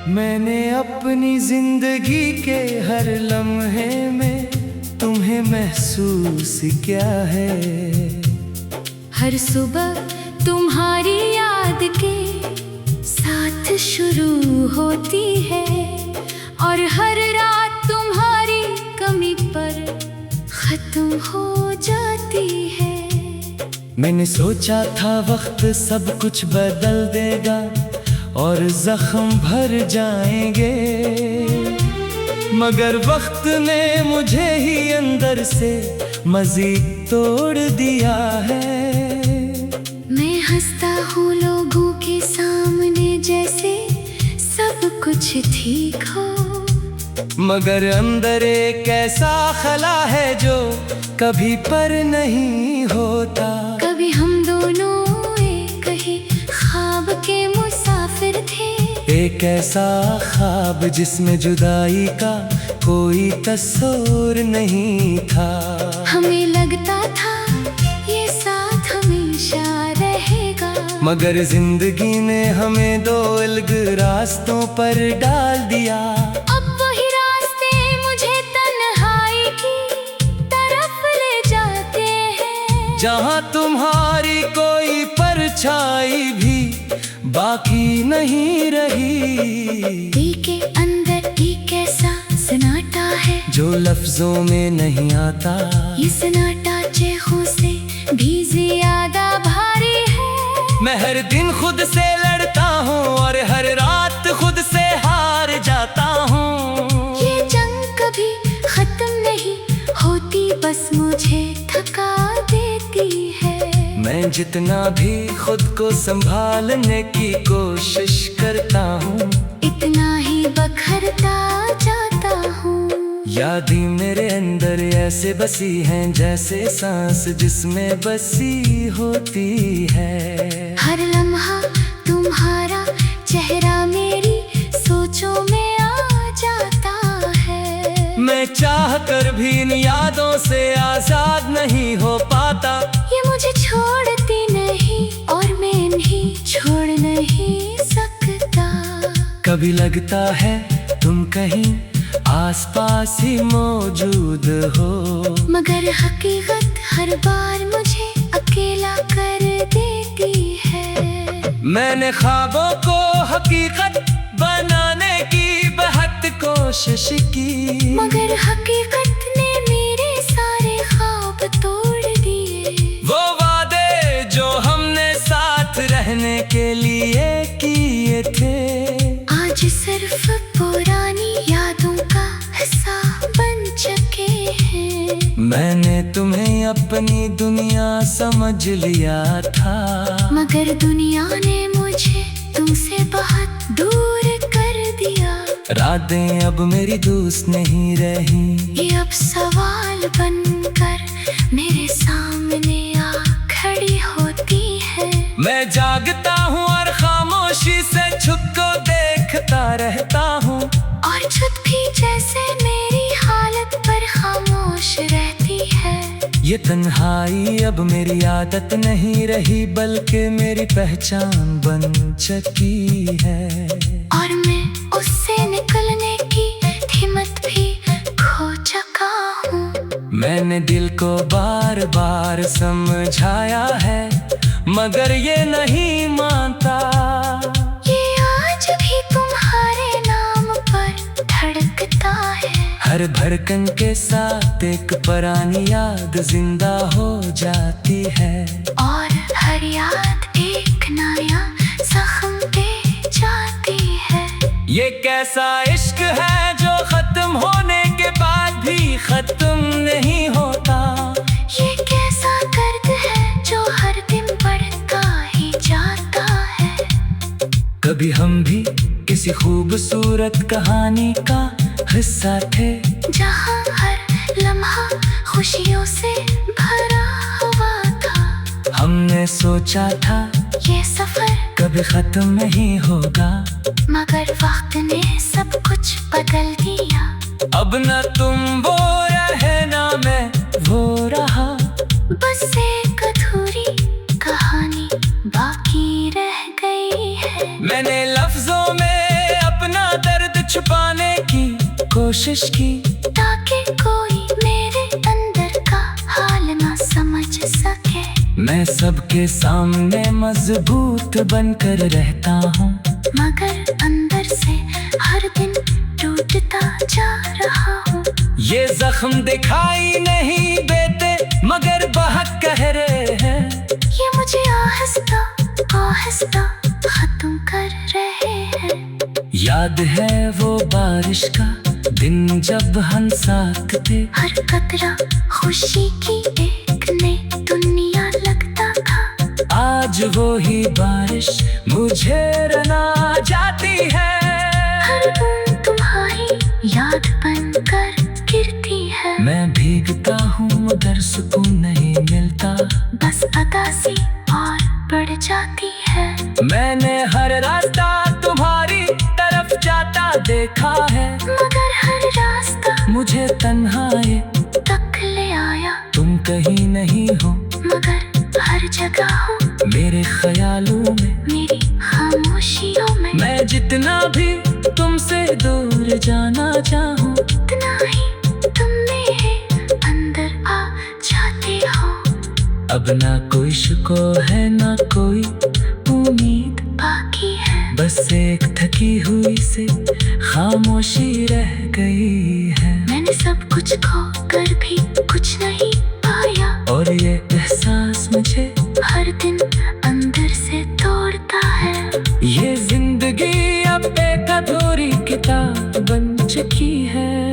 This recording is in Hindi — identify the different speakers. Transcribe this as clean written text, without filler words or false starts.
Speaker 1: मैंने अपनी जिंदगी के हर लम्हे में तुम्हें महसूस किया है।
Speaker 2: हर सुबह तुम्हारी याद के साथ शुरू होती है और हर रात तुम्हारी कमी पर खत्म हो जाती है।
Speaker 1: मैंने सोचा था वक्त सब कुछ बदल देगा और जख्म भर जाएंगे, मगर वक्त ने मुझे ही अंदर से मजीद तोड़ दिया है।
Speaker 2: मैं हंसता हूँ लोगों के सामने जैसे सब कुछ ठीक हो,
Speaker 1: मगर अंदर एक ऐसा खला है जो कभी पर नहीं होता।
Speaker 2: कभी हम दोनों एक ही ख्वाब के मुसाफिर थे,
Speaker 1: एक ऐसा ख्वाब जिसमें जुदाई का कोई तस्वीर नहीं था।
Speaker 2: हमें लगता था ये साथ हमेशा रहेगा,
Speaker 1: मगर जिंदगी ने हमें दो अलग रास्तों पर डाल दिया।
Speaker 2: अब वही रास्ते मुझे तन्हाई की तरफ ले जाते हैं,
Speaker 1: जहाँ तुम्हारी कोई परछाई भी बाकी नहीं रही।
Speaker 2: दिल के अंदर एक ऐसा सन्नाटा है
Speaker 1: जो लफ्जों में नहीं आता।
Speaker 2: ये सन्नाटा चेखों से भी ज्यादा भारी है।
Speaker 1: मैं हर दिन खुद से लड़ता हूँ और हर रात खुद से हार जाता हूँ।
Speaker 2: ये जंग कभी खत्म नहीं होती, बस मुझे थका देती है।
Speaker 1: मैं जितना भी खुद को संभालने की कोशिश करता हूँ,
Speaker 2: इतना ही बखरता जाता हूँ।
Speaker 1: यादें मेरे अंदर ऐसे बसी हैं जैसे सांस जिसमें बसी होती है।
Speaker 2: हर लम्हा तुम्हारा चेहरा मेरी सोचों में आ जाता है।
Speaker 1: मैं चाह कर भी इन यादों से आजाद नहीं हो पाता।
Speaker 2: ये मुझे छोड़ती नहीं और मैं नहीं छोड़ नहीं सकता।
Speaker 1: कभी लगता है तुम कहीं आसपास ही मौजूद हो,
Speaker 2: मगर हकीकत हर बार मुझे अकेला कर देती है।
Speaker 1: मैंने ख्वाबों को हकीकत बनाने की बहुत कोशिश की,
Speaker 2: मगर हकीकत ने मेरे सारे ख्वाब तोड़ दिए।
Speaker 1: वो वादे जो हमने साथ रहने के लिए किए थे,
Speaker 2: आज सिर्फ पुरानी यादों का हिस्सा बन चुके हैं।
Speaker 1: मैंने तुम्हें अपनी दुनिया समझ लिया था,
Speaker 2: मगर दुनिया ने मुझे तुमसे बहुत दूर कर दिया।
Speaker 1: रातें अब मेरी दोस्त नहीं रही,
Speaker 2: ये अब सवाल बनकर मेरे सामने आ खड़ी होती है।
Speaker 1: मैं जागता हूँ और खामोशी से खुद को देखता रहता हूँ,
Speaker 2: और खुद भी जैसे मेरी हालत पर खामोश रहती है।
Speaker 1: ये तन्हाई अब मेरी आदत नहीं रही बल्कि मेरी पहचान बन चुकी है।
Speaker 2: और मैं उससे निकलने की हिम्मत भी खो चुका हूँ।
Speaker 1: मैंने दिल को बार बार समझाया है, मगर ये नहीं मानता।
Speaker 2: ये आज भी तुम्हारे नाम पर धड़कता है।
Speaker 1: हर धड़कन के साथ एक पुरानी याद जिंदा हो जाती है,
Speaker 2: और हर याद एक नया जख्म दे जाती है।
Speaker 1: ये कैसा इश्क है जो खत्म होने के बाद भी खत्म नहीं होता।
Speaker 2: ये कैसा दर्द है जो हर दिन बढ़ता ही जाता है।
Speaker 1: कभी हम भी किसी खूबसूरत कहानी का हिस्सा थे,
Speaker 2: जहाँ हर लम्हा खुशियों से भरा हुआ था।
Speaker 1: हमने सोचा था
Speaker 2: ये सफर
Speaker 1: कभी खत्म नहीं होगा,
Speaker 2: मगर वक्त ने सब कुछ बदल दिया।
Speaker 1: अब न तुम वो रहे ना मैं वो रहा।
Speaker 2: बस एक अधूरी कहानी बाकी रह गई है।
Speaker 1: मैंने लफ्जों में अपना दर्द छुपाने की कोशिश की,
Speaker 2: ताकि कोई मेरे अंदर का हाल ना समझ सके।
Speaker 1: मैं सबके सामने मजबूत बनकर रहता हूँ,
Speaker 2: मगर अंदर से हर दिन टूटता जा रहा हूँ।
Speaker 1: ये जख्म दिखाई नहीं देते मगर बहक कह रहे हैं।
Speaker 2: ये मुझे आहिस्ता आहिस्ता खत्म कर रहे हैं।
Speaker 1: याद है वो बारिश का दिन जब हम साथ थे।
Speaker 2: हर कतरा खुशी की एक नई दुनिया लगता था।
Speaker 1: आज वो ही बारिश मुझे रुला जाती है।
Speaker 2: हर बूंद तुम्हारी याद बनकर गिरती है।
Speaker 1: मैं भीगता हूँ मगर सुकून नहीं मिलता,
Speaker 2: बस उदासी और बढ़ जाती है।
Speaker 1: मैंने हर रास्ता तुम्हारी तरफ जाता देखा है,
Speaker 2: मगर हर रास्ता
Speaker 1: मुझे तन्हाई
Speaker 2: तक ले आया।
Speaker 1: तुम कहीं नहीं हो
Speaker 2: मगर हर जगह हो,
Speaker 1: मेरे ख्यालों में,
Speaker 2: मेरी खामोशियों में।
Speaker 1: मैं जितना भी तुमसे दूर जाना चाहूँ,
Speaker 2: उतना ही तुम मेरे अंदर आ जाते हो।
Speaker 1: अब ना कोई शुक्र है ना कोई उम्मीद
Speaker 2: बाकी है।
Speaker 1: बस एक थकी हुई से खामोशी रह गई है।
Speaker 2: मैंने सब कुछ खो कर भी कुछ नहीं पाया,
Speaker 1: और ये एहसास मुझे
Speaker 2: हर दिन अंदर से तोड़ता है।
Speaker 1: ये जिंदगी अब एक अधूरी किताब बन चुकी है।